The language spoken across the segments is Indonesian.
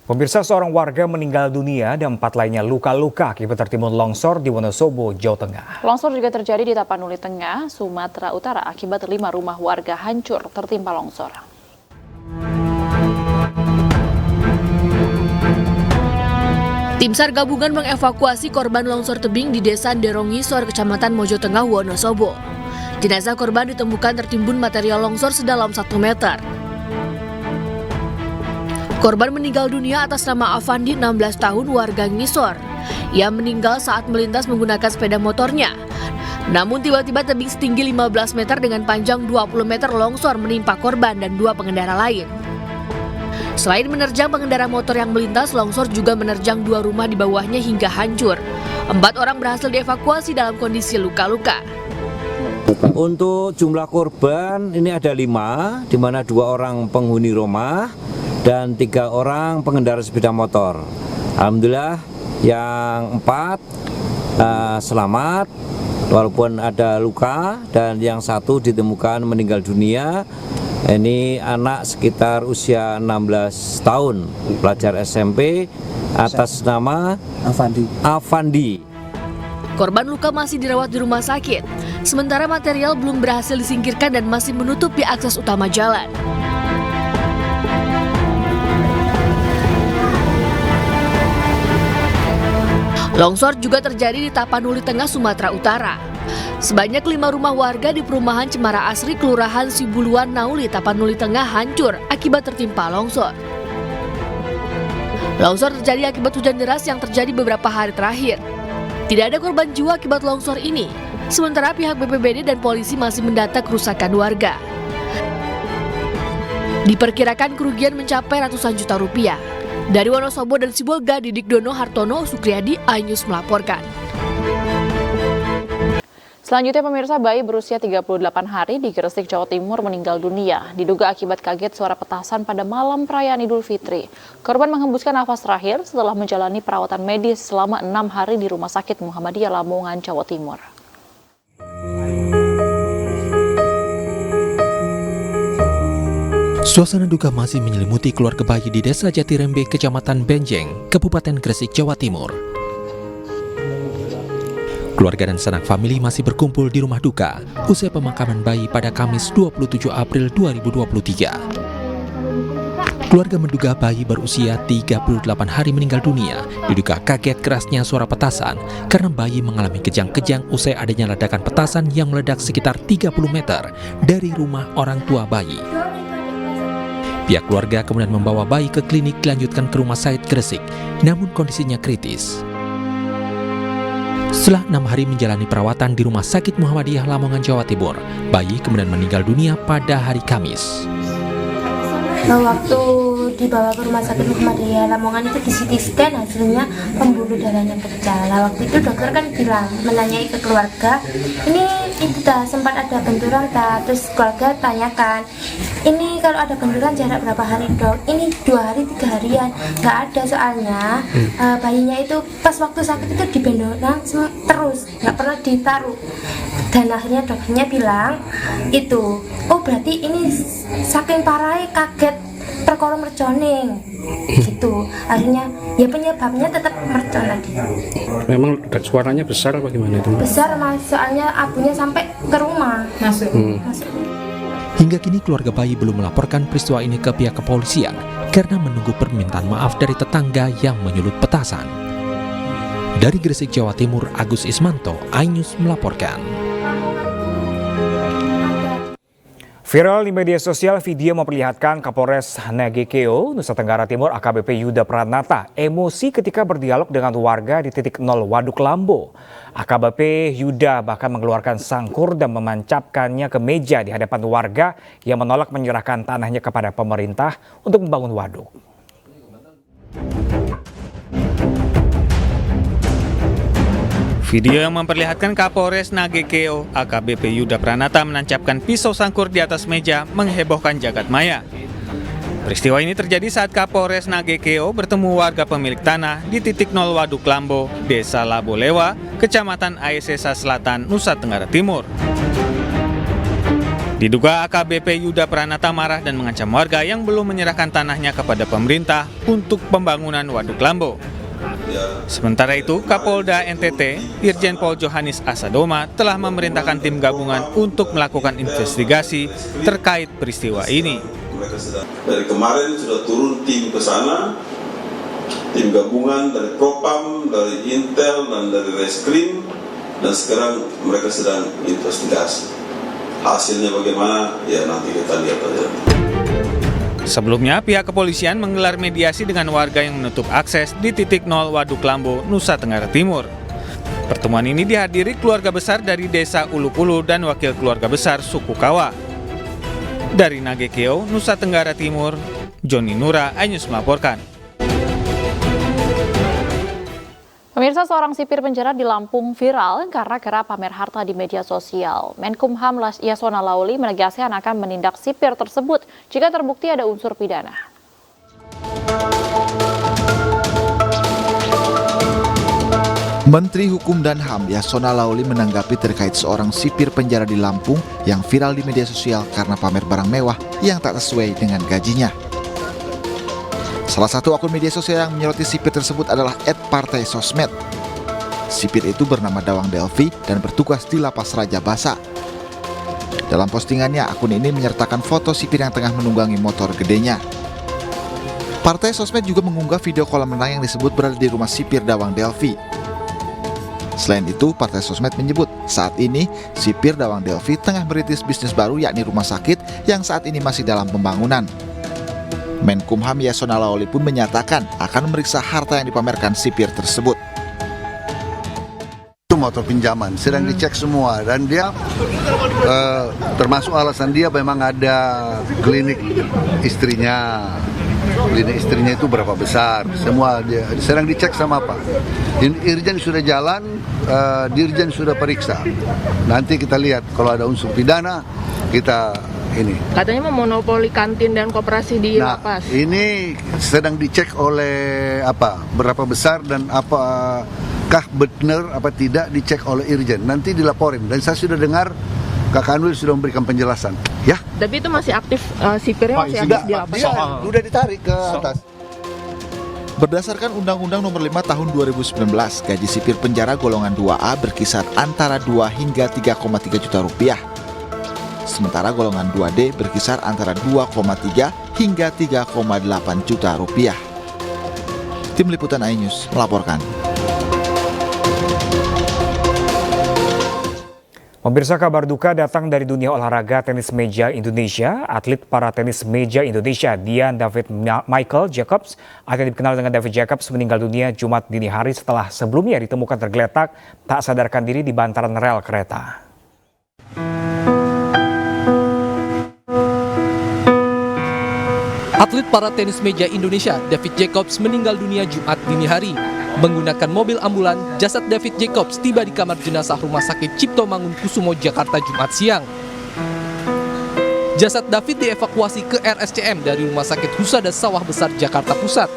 Pemirsa, seorang warga meninggal dunia dan 4 lainnya luka-luka akibat tertimbun longsor di Wonosobo, Jawa Tengah. Longsor juga terjadi di Tapanuli Tengah, Sumatera Utara akibat 5 rumah warga hancur tertimpa longsor. Tim SAR gabungan mengevakuasi korban longsor tebing di Desa Derongisor, Kecamatan Mojo Tengah, Wonosobo. Jenazah korban ditemukan tertimbun material longsor sedalam 1 meter. Korban meninggal dunia atas nama Afandi, 16 tahun, warga Ngisor. Ia meninggal saat melintas menggunakan sepeda motornya. Namun tiba-tiba tebing setinggi 15 meter dengan panjang 20 meter longsor menimpa korban dan 2 pengendara lain. Selain menerjang pengendara motor yang melintas, longsor juga menerjang 2 rumah di bawahnya hingga hancur. 4 orang berhasil dievakuasi dalam kondisi luka-luka. Untuk jumlah korban ini ada 5, di mana 2 orang penghuni rumah dan 3 orang pengendara sepeda motor. Alhamdulillah yang 4 selamat walaupun ada luka, dan yang 1 ditemukan meninggal dunia. Ini anak sekitar usia 16 tahun, pelajar SMP atas nama Afandi. Korban luka masih dirawat di rumah sakit, sementara material belum berhasil disingkirkan dan masih menutupi akses utama jalan. Longsor juga terjadi di Tapanuli Tengah, Sumatera Utara. Sebanyak 5 rumah warga di perumahan Cemara Asri, Kelurahan Sibuluan, Nauli, Tapanuli Tengah hancur akibat tertimpa longsor. Longsor terjadi akibat hujan deras yang terjadi beberapa hari terakhir. Tidak ada korban jiwa akibat longsor ini, sementara pihak BPBD dan polisi masih mendata kerusakan warga. Diperkirakan kerugian mencapai ratusan juta rupiah. Dari Wonosobo dan Sibolga, Didik Dono Hartono Sukriyadi, iNews melaporkan. Selanjutnya pemirsa, bayi berusia 38 hari di Gresik, Jawa Timur meninggal dunia. Diduga akibat kaget suara petasan pada malam perayaan Idul Fitri. Korban menghembuskan nafas terakhir setelah menjalani perawatan medis selama 6 hari di Rumah Sakit Muhammadiyah Lamongan, Jawa Timur. Suasana duka masih menyelimuti keluarga bayi di Desa Jatirembe, Kecamatan Benjeng, Kabupaten Gresik, Jawa Timur. Keluarga dan sanak famili masih berkumpul di rumah duka usai pemakaman bayi pada Kamis 27 April 2023. Keluarga menduga bayi berusia 38 hari meninggal dunia diduga kaget kerasnya suara petasan karena bayi mengalami kejang-kejang usai adanya ledakan petasan yang meledak sekitar 30 meter dari rumah orang tua bayi. Pihak keluarga kemudian membawa bayi ke klinik dilanjutkan ke Rumah Sakit Gresik, namun kondisinya kritis. Setelah 6 hari menjalani perawatan di Rumah Sakit Muhammadiyah Lamongan, Jawa Timur, bayi kemudian meninggal dunia pada hari Kamis. Waktu dibawa ke Rumah Sakit Muhammadiyah Lamongan itu di CT scan, hasilnya pembuluh darahnya pecah. Nah, waktu itu dokter kan bilang, menanyai ke keluarga, ini itu sempat ada benturan terus keluarga tanyakan, ini kalau ada benturan jarak berapa hari dok? Ini 2 hari 3 harian. Nggak ada, soalnya bayinya itu pas waktu sakit itu dibendongkan terus, nggak pernah ditaruh. Dan akhirnya dokternya bilang itu, oh berarti ini saking parahnya kaget perkara merconing gitu. Akhirnya ya penyebabnya tetap mercon lagi. Memang suaranya besar apa gimana itu? Besar mas, soalnya abunya sampai ke rumah masuk. Hingga kini keluarga bayi belum melaporkan peristiwa ini ke pihak kepolisian karena menunggu permintaan maaf dari tetangga yang menyulut petasan. Dari Gresik, Jawa Timur, Agus Ismanto, iNews melaporkan. Viral di media sosial, video memperlihatkan Kapolres Nagekeo, Nusa Tenggara Timur AKBP Yuda Pranata emosi ketika berdialog dengan warga di titik 0 Waduk Lambo. AKBP Yuda bahkan mengeluarkan sangkur dan memancapkannya ke meja di hadapan warga yang menolak menyerahkan tanahnya kepada pemerintah untuk membangun waduk. Video yang memperlihatkan Kapolres Nagekeo AKBP Yuda Pranata menancapkan pisau sangkur di atas meja menghebohkan jagat maya. Peristiwa ini terjadi saat Kapolres Nagekeo bertemu warga pemilik tanah di titik 0 Waduk Lambo, Desa Labolewa, Kecamatan Aesesa Selatan, Nusa Tenggara Timur. Diduga AKBP Yuda Pranata marah dan mengancam warga yang belum menyerahkan tanahnya kepada pemerintah untuk pembangunan Waduk Lambo. Sementara itu, Kapolda NTT, Irjen Pol Johannes Asadoma telah memerintahkan tim gabungan untuk melakukan investigasi terkait peristiwa ini. Dari kemarin sudah turun tim ke sana, tim gabungan dari Propam, dari Intel, dan dari Reskrim, dan sekarang mereka sedang investigasi. Hasilnya bagaimana? Ya nanti kita lihat aja. Sebelumnya, pihak kepolisian menggelar mediasi dengan warga yang menutup akses di titik 0 Waduk Lambo, Nusa Tenggara Timur. Pertemuan ini dihadiri keluarga besar dari Desa Ulu-Pulu dan wakil keluarga besar suku Kawa. Dari Nagekeo, Nusa Tenggara Timur, Joni Nura, iNews melaporkan. Pemirsa, seorang sipir penjara di Lampung viral karena kerap pamer harta di media sosial. Menkumham Yasona Lauli menegaskan akan menindak sipir tersebut jika terbukti ada unsur pidana. Menteri Hukum dan HAM Yasona Lauli menanggapi terkait seorang sipir penjara di Lampung yang viral di media sosial karena pamer barang mewah yang tak sesuai dengan gajinya. Salah satu akun media sosial yang menyoroti sipir tersebut adalah @partaisosmed. Sipir itu bernama Dawang Delvi dan bertugas di Lapas Raja Basa. Dalam postingannya, akun ini menyertakan foto sipir yang tengah menunggangi motor gedenya. Partai Sosmed juga mengunggah video kolam renang yang disebut berada di rumah sipir Dawang Delvi. Selain itu, Partai Sosmed menyebut saat ini sipir Dawang Delvi tengah merintis bisnis baru yakni rumah sakit yang saat ini masih dalam pembangunan. Menkumham Yasona Lauli pun menyatakan akan memeriksa harta yang dipamerkan sipir tersebut. Itu motor pinjaman, sedang dicek semua dan dia termasuk alasan dia memang ada klinik istrinya. Klinik istrinya itu berapa besar, semua dia sedang dicek sama apa. Irjen sudah jalan, Dirjen sudah periksa. Nanti kita lihat kalau ada unsur pidana kita ini. Katanya memonopoli kantin dan koperasi di lapas. Ini sedang dicek oleh apa? Berapa besar dan apakah benar apa tidak dicek oleh Irjen. Nanti dilaporin dan saya sudah dengar Kak Kanwil sudah memberikan penjelasan. Ya. Tapi itu masih aktif, sipirnya masih aktif di lapas. Sudah ditarik ke atas. Berdasarkan Undang-Undang Nomor 5 Tahun 2019, gaji sipir penjara golongan 2A berkisar antara 2 hingga 3,3 juta rupiah. Sementara golongan 2D berkisar antara 2,3 hingga 3,8 juta rupiah. Tim Liputan iNews melaporkan. Pemirsa, kabar duka datang dari dunia olahraga tenis meja Indonesia. Atlet para tenis meja Indonesia Dian David Michael Jacobs atau dikenal dengan David Jacobs meninggal dunia Jumat dini hari setelah sebelumnya ditemukan tergeletak tak sadarkan diri di bantaran rel kereta. Atlet para tenis meja Indonesia David Jacobs meninggal dunia Jumat dini hari. Menggunakan mobil ambulan, jasad David Jacobs tiba di kamar jenazah Rumah Sakit Cipto Mangunkusumo, Jakarta Jumat siang. Jasad David dievakuasi ke RSCM dari Rumah Sakit Husada Sawah Besar, Jakarta Pusat.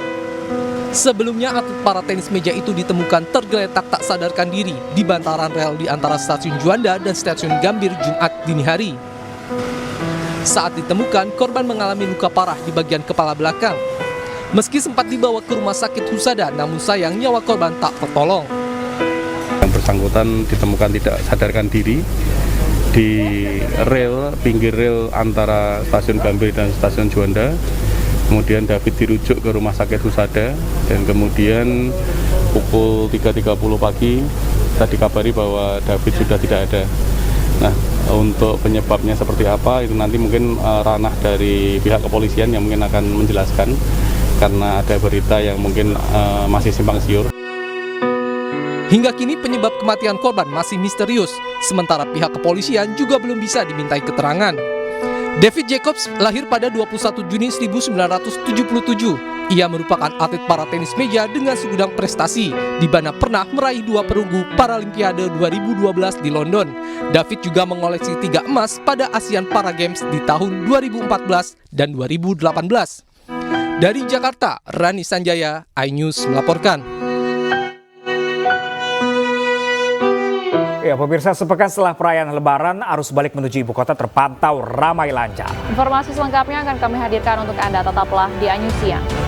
Sebelumnya, atlet para tenis meja itu ditemukan tergeletak tak sadarkan diri di bantaran rel di antara Stasiun Juanda dan Stasiun Gambir Jumat dini hari. Saat ditemukan, korban mengalami luka parah di bagian kepala belakang. Meski sempat dibawa ke Rumah Sakit Husada, namun sayang nyawa korban tak tertolong. Yang bersangkutan ditemukan tidak sadarkan diri di pinggir rel antara Stasiun Gambir dan Stasiun Juanda. Kemudian David dirujuk ke Rumah Sakit Husada dan kemudian pukul 3.30 pagi kita dikabari bahwa David sudah tidak ada. Nah, untuk penyebabnya seperti apa itu nanti mungkin ranah dari pihak kepolisian yang mungkin akan menjelaskan karena ada berita yang mungkin masih simpang siur. Hingga kini penyebab kematian korban masih misterius, sementara pihak kepolisian juga belum bisa dimintai keterangan. David Jacobs lahir pada 21 Juni 1977. Ia merupakan atlet para tenis meja dengan segudang prestasi, di mana pernah meraih 2 perunggu Paralimpiade 2012 di London. David juga mengoleksi 3 emas pada Asian Para Games di tahun 2014 dan 2018. Dari Jakarta, Rani Sanjaya, iNews melaporkan. Ya, pemirsa, sepekan setelah perayaan Lebaran, arus balik menuju ibu kota terpantau ramai lancar. Informasi selengkapnya akan kami hadirkan untuk Anda, tetaplah di Anyus Siang.